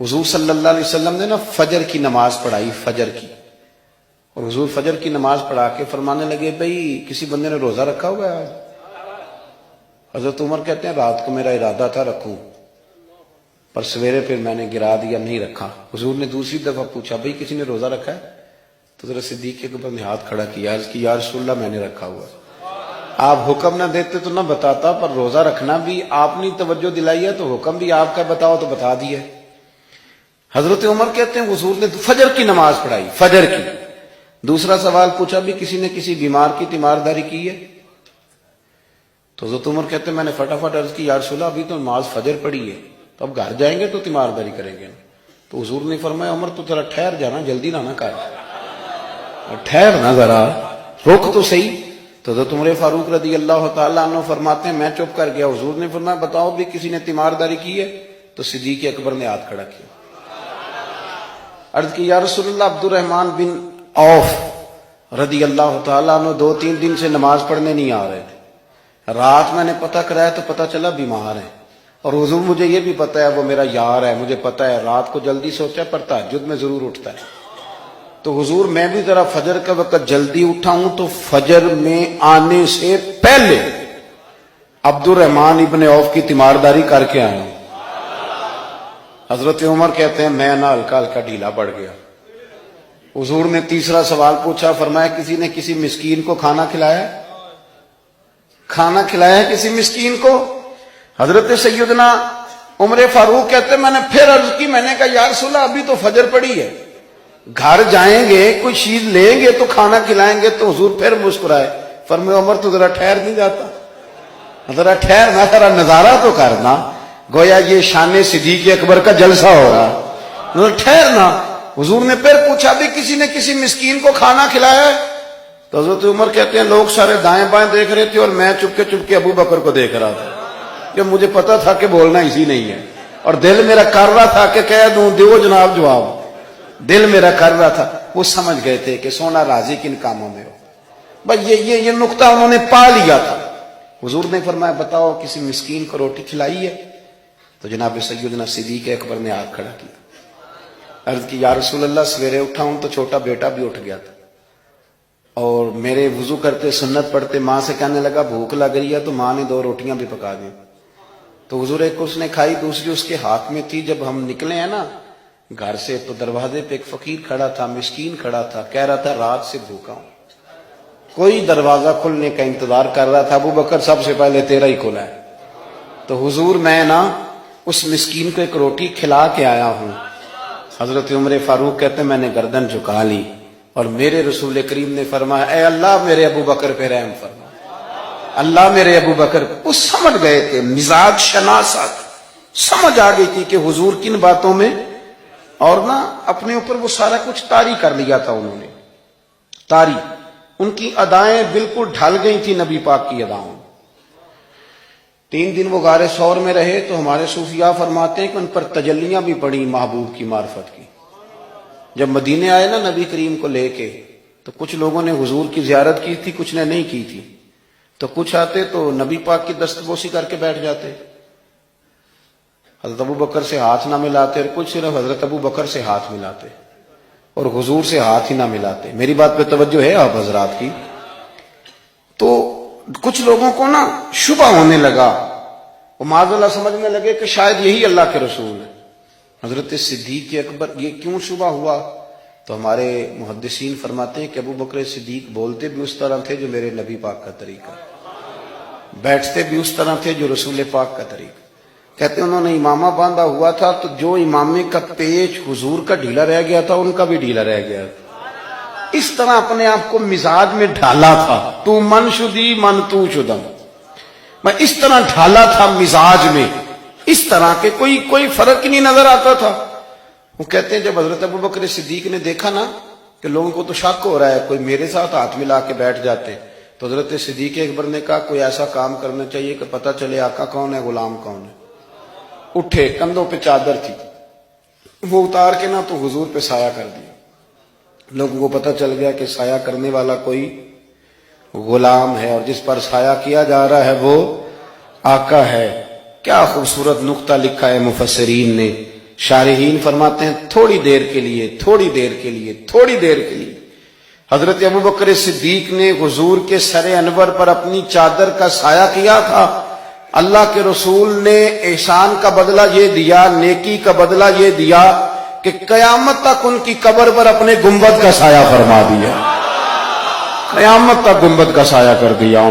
حضور صلی اللہ علیہ وسلم نے نا فجر کی نماز پڑھائی، فجر کی، اور حضور فجر کی نماز پڑھا کے فرمانے لگے بھئی کسی بندے نے روزہ رکھا ہوا ہے آج؟ حضرت عمر کہتے ہیں رات کو میرا ارادہ تھا رکھوں، پر سویرے پھر میں نے گرا دیا، نہیں رکھا۔ حضور نے دوسری دفعہ پوچھا بھئی کسی نے روزہ رکھا ہے؟ تو حضرت صدیق کے اوپر نے ہاتھ کھڑا کیا، عرض کی یا رسول اللہ میں نے رکھا ہوا ہے۔ آپ حکم نہ دیتے تو نہ بتاتا، پر روزہ رکھنا بھی آپ نے توجہ دلائی ہے تو حکم بھی آپ کا بتاؤ تو بتا دیا۔ حضرت عمر کہتے ہیں حضور نے فجر کی نماز پڑھائی، فجر کی۔ دوسرا سوال پوچھا بھی کسی نے کسی بیمار کی تیمارداری کی ہے؟ تو حضرت عمر کہتے ہیں میں نے فٹافٹ عرض کی یا رسول اللہ ابھی تو نماز فجر پڑھی ہے، تو اب گھر جائیں گے تو تیمارداری کریں گے۔ تو حضور نے فرمایا عمر تو ذرا ٹھہر جانا، جلدی نہ کر، ٹھہر نہ ذرا، رک تو صحیح۔ تو حضرت عمر فاروق رضی اللہ تعالیٰ عنہ فرماتے ہیں میں چپ کر گیا۔ حضور نے فرمایا بتاؤ بھی کسی نے تیمارداری کی ہے؟ تو صدیق اکبر نے ہاتھ کھڑا کیا، عرض کی یا رسول اللہ عبد الرحمن بن عوف رضی اللہ تعالیٰ عنہ 2-3 دن سے نماز پڑھنے نہیں آ رہے تھے، رات میں نے پتہ کرایا تو پتہ چلا بیمار ہیں، اور حضور مجھے یہ بھی پتہ ہے وہ میرا یار ہے، مجھے پتہ ہے رات کو جلدی سوچا پر تہجد میں ضرور اٹھتا ہے۔ تو حضور میں بھی ذرا فجر کا وقت جلدی اٹھا ہوں تو فجر میں آنے سے پہلے عبد الرحمن ابن عوف کی تیمارداری کر کے آیا ہوں۔ حضرت عمر کہتے ہیں میں نہ ہلکا ہلکا ڈھیلا پڑ گیا۔ حضور نے تیسرا سوال پوچھا، فرمایا کسی نے کسی مسکین کو کھانا کھلایا؟ کھانا کھلایا ہے کسی مسکین کو؟ حضرت سیدنا عمر فاروق کہتے ہیں میں نے پھر عرض کی، میں نے کہا یا رسول اللہ ابھی تو فجر پڑی ہے، گھر جائیں گے کوئی چیز لیں گے تو کھانا کھلائیں گے۔ تو حضور پھر مسکرائے، فرمایا عمر تو ذرا ٹھہر نہیں جاتا، ذرا ٹھہر نہ، ذرا نظارہ تو کرنا، گویا یہ شان صدیق اکبر کا جلسہ ہو رہا، ذرا ٹھہرنا۔ حضور نے پھر پوچھا بھی کسی نے کسی مسکین کو کھانا کھلایا ہے؟ تو حضرت عمر کہتے ہیں لوگ سارے دائیں بائیں دیکھ رہے تھے اور میں چپ کے ابو بکر کو دیکھ رہا تھا، کہ مجھے پتا تھا کہ بولنا اسی نہیں ہے، اور دل میرا کر رہا تھا کہ کہہ دوں دیو جناب جواب، دل میرا کر رہا تھا۔ وہ سمجھ گئے تھے کہ سونا راضی کن کاموں میں ہو، بس یہ نقطہ انہوں نے پا لیا تھا۔ حضور نے فرمایا بتاؤ کسی مسکین کو روٹی کھلائی ہے؟ تو جناب سیدنا صدیق اکبر نے ہاتھ کھڑا کیا، عرض کی یا رسول اللہ سویرے اٹھا ہوں تو چھوٹا بیٹا بھی اٹھ گیا تھا، اور میرے وضو کرتے سنت پڑھتے ماں سے کہنے لگا بھوک لگ رہی ہے، تو ماں نے 2 روٹیاں بھی پکا دی۔ تو حضور ایک اس نے کھائی، دوسری اس کے ہاتھ میں تھی۔ جب ہم نکلے ہیں نا گھر سے تو دروازے پہ ایک فقیر کھڑا تھا، مسکین کھڑا تھا، کہہ رہا تھا رات سے بھوکا ہوں، کوئی دروازہ کھلنے کا انتظار کر رہا تھا، ابو بکر سب سے پہلے تیرا ہی کھلا ہے۔ تو حضور میں نا اس مسکین کو ایک روٹی کھلا کے آیا ہوں۔ حضرت عمر فاروق کہتے ہیں میں نے گردن جھکا لی، اور میرے رسول کریم نے فرمایا اے اللہ میرے ابو بکر پہ رحم فرما، اللہ میرے ابو بکر۔ وہ سمجھ گئے تھے، مزاج شناست سمجھ آ گئی تھی کہ حضور کن باتوں میں، اور نا اپنے اوپر وہ سارا کچھ طاری کر لیا تھا انہوں نے، طاری، ان کی ادائیں بالکل ڈھل گئی تھی نبی پاک کی اداؤں۔ 3 دن وہ غار ثور میں رہے تو ہمارے صوفیاء فرماتے ہیں کہ ان پر تجلیاں بھی پڑی محبوب کی معرفت کی۔ جب مدینے آئے نا نبی کریم کو لے کے، تو کچھ لوگوں نے حضور کی زیارت کی تھی، کچھ نے نہیں کی تھی، تو کچھ آتے تو نبی پاک کی دستبوسی کر کے بیٹھ جاتے، حضرت ابو بکر سے ہاتھ نہ ملاتے، اور کچھ صرف حضرت ابو بکر سے ہاتھ ملاتے اور حضور سے ہاتھ ہی نہ ملاتے۔ میری بات پہ توجہ ہے آپ حضرات کی؟ تو کچھ لوگوں کو نا شبہ ہونے لگا، وہ معاذ اللہ سمجھنے لگے کہ شاید یہی اللہ کے رسول ہے۔ حضرت صدیق اکبر یہ کیوں شبہ ہوا؟ تو ہمارے محدثین فرماتے ہیں کہ ابو بکر صدیق بولتے بھی اس طرح تھے جو میرے نبی پاک کا طریقہ، بیٹھتے بھی اس طرح تھے جو رسول پاک کا طریقہ۔ کہتے ہیں انہوں نے امامہ باندھا ہوا تھا تو جو امامے کا پیچ حضور کا ڈھیلا رہ گیا تھا ان کا بھی ڈھیلا رہ گیا تھا۔ اس طرح اپنے آپ کو مزاج میں ڈھالا تھا، تو من شدی من تو شدم، میں اس طرح ڈھالا تھا مزاج میں، اس طرح کے کوئی فرق ہی نہیں نظر آتا تھا۔ وہ کہتے ہیں جب حضرت ابو بکر صدیق نے دیکھا نا کہ لوگوں کو تو شک ہو رہا ہے، کوئی میرے ساتھ ہاتھ ملا کے بیٹھ جاتے، تو حضرت صدیق اکبر نے کہا کوئی ایسا کام کرنا چاہیے کہ پتہ چلے آقا کون ہے غلام کون ہے۔ اٹھے، کندھوں پہ چادر تھی، وہ اتار کے نا تو حضور پہ سایہ کر دیا، لوگوں کو پتہ چل گیا کہ سایہ کرنے والا کوئی غلام ہے، اور جس پر سایہ کیا جا رہا ہے وہ آقا ہے۔ کیا خوبصورت نقطہ لکھا ہے مفسرین نے شارحین فرماتے ہیں تھوڑی دیر کے لیے، تھوڑی دیر کے لیے، تھوڑی دیر کے لیے حضرت ابوبکر صدیق نے حضور کے سر انور پر اپنی چادر کا سایہ کیا تھا۔ اللہ کے رسول نے احسان کا بدلہ یہ دیا، نیکی کا بدلہ یہ دیا کہ قیامت تک ان کی قبر پر اپنے گنبد کا سایہ فرما دیا، قیامت تک گنبد کا سایہ کر دیا۔